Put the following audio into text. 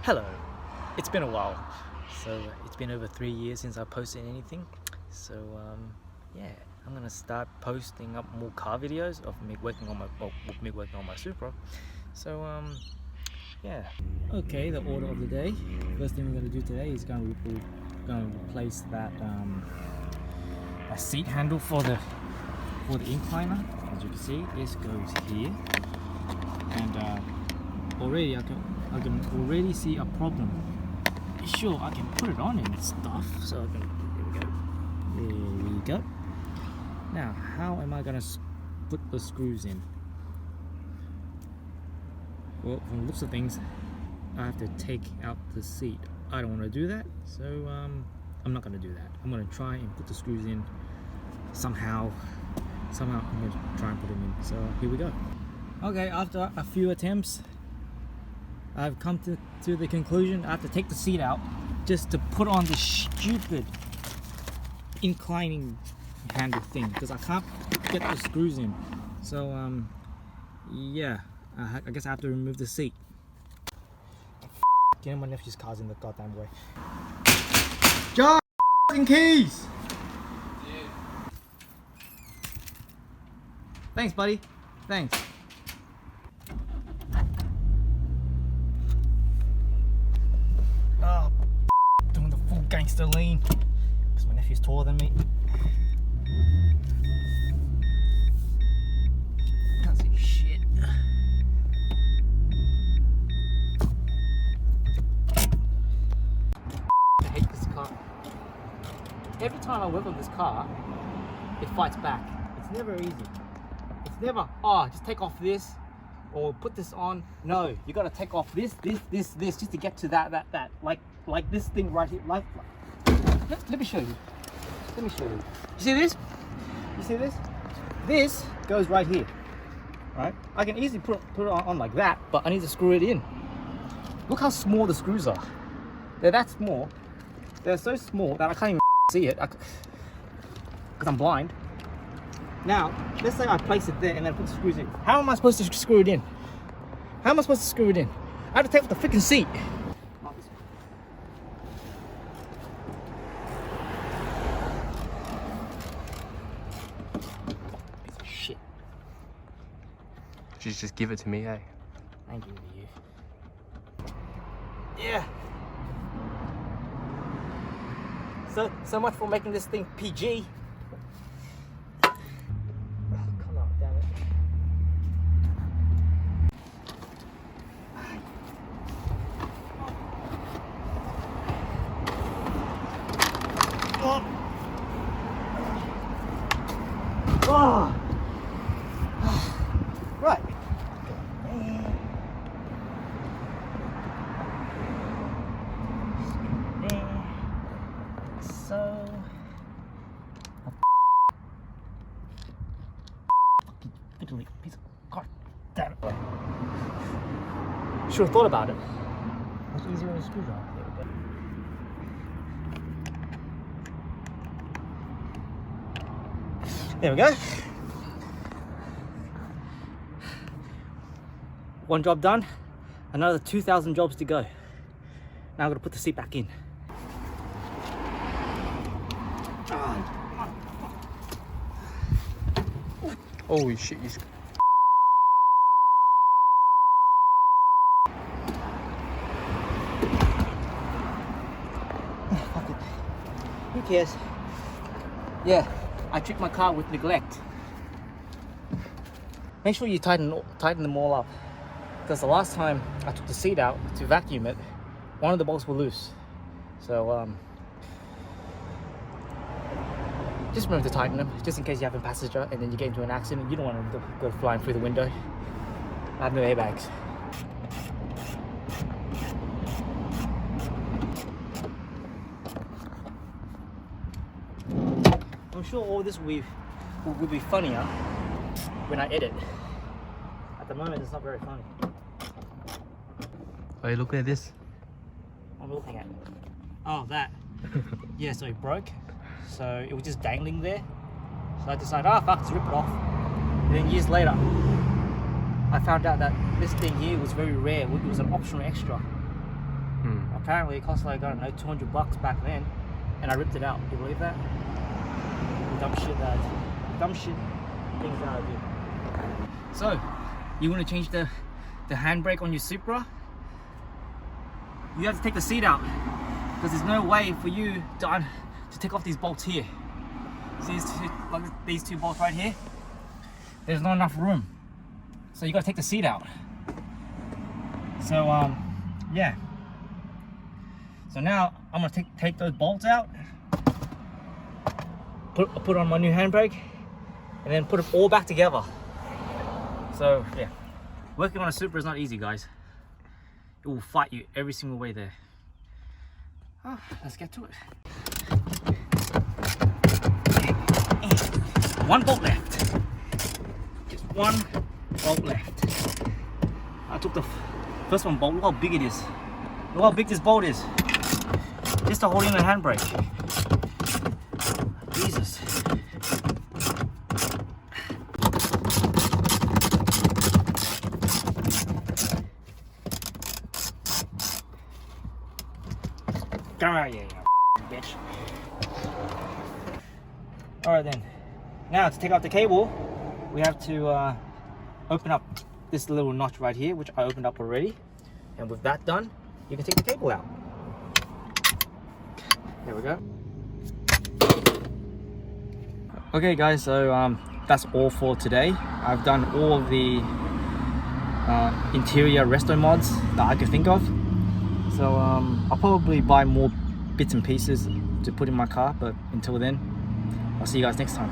Hello, it's been a while. So it's been over 3 years since I posted anything. So yeah, I'm gonna start posting up more car videos of me working on my Supra. So yeah. Okay, the order of the day. First thing we're gonna do today is gonna replace that a seat handle for the incliner. As you can see, this goes here, and already I can already see a problem. Sure, I can put it on and stuff, so I can. There we go. Now, how am I gonna put the screws in? Well, from the looks of things, I have to take out the seat. I don't want to do that, so I'm not gonna do that. I'm gonna try and put the screws in somehow. I'm gonna try and put them in. So here we go. Okay, after a few attempts, I've come to the conclusion I have to take the seat out just to put on the stupid inclining handle thing because I can't get the screws in. So yeah, I guess I have to remove the seat. Getting my nephew's car's in the goddamn way. John and keys! Yeah. Thanks, buddy. Thanks. Oh, doing the full gangster lean because my nephew's taller than me. Can't see shit. I hate this car. Every time I work on this car, it fights back. It's never easy. It's never, oh, just take off this or put this on. No, you gotta take off this just to get to that. Like this thing right here. Let me show you. Let me show you. You see this? You see this? This goes right here. Right? I can easily put it on like that, but I need to screw it in. Look how small the screws are. They're that small. They're so small that I can't even see it because I'm blind. Now, let's say I place it there and then put the screws in. How am I supposed to screw it in? How am I supposed to screw it in? I have to take off the freaking seat. Piece of shit. You just give it to me, hey? I ain't giving it to you. Yeah. So much for making this thing PG. Come on, damn it. Oh. Right. So fucking piece of god damn it. Should have thought about it. It's easier with a screwdriver. There we go. One job done, another 2,000 jobs to go. Now I'm gonna put the seat back in. Holy shit, you... Fuck it. Who cares? Yeah, I treat my car with neglect. Make sure you tighten them all up. Because the last time I took the seat out to vacuum it, one of the bolts were loose. So just remember to tighten them, just in case you have a passenger and then you get into an accident. You don't want them to go flying through the window. I have no airbags. I'm sure all this will be funnier when I edit. At the moment, it's not very funny. Are you looking at this? I'm looking at. Oh, that. Yeah, so it broke. So it was just dangling there. So I decided, fuck, let's rip it off. And then years later, I found out that this thing here was very rare. It was an optional extra. Apparently it cost like, I don't know, $200 back then, and I ripped it out. You believe that? Dumb shit that I do. Dumb shit things that I do. So, you want to change the handbrake on your Supra? You have to take the seat out, because there's no way for you to take off these bolts here. See these two bolts right here? There's not enough room, so you got to take the seat out. So yeah. So now I'm gonna take those bolts out, put on my new handbrake, and then put it all back together. So yeah, working on a Supra is not easy, guys. It will fight you every single way there. Oh, let's get to it. One bolt left. Just one bolt left. I took the first one bolt. Look how big it is. Look how big this bolt is. Just to hold in the handbrake. Jesus. Come out here, you bitch. Alright then. Now to take out the cable, we have to open up this little notch right here, which I opened up already. And with that done, you can take the cable out. There we go. Okay guys, so that's all for today. I've done all of the interior resto mods that I could think of. So I'll probably buy more bits and pieces to put in my car, but until then, I'll see you guys next time.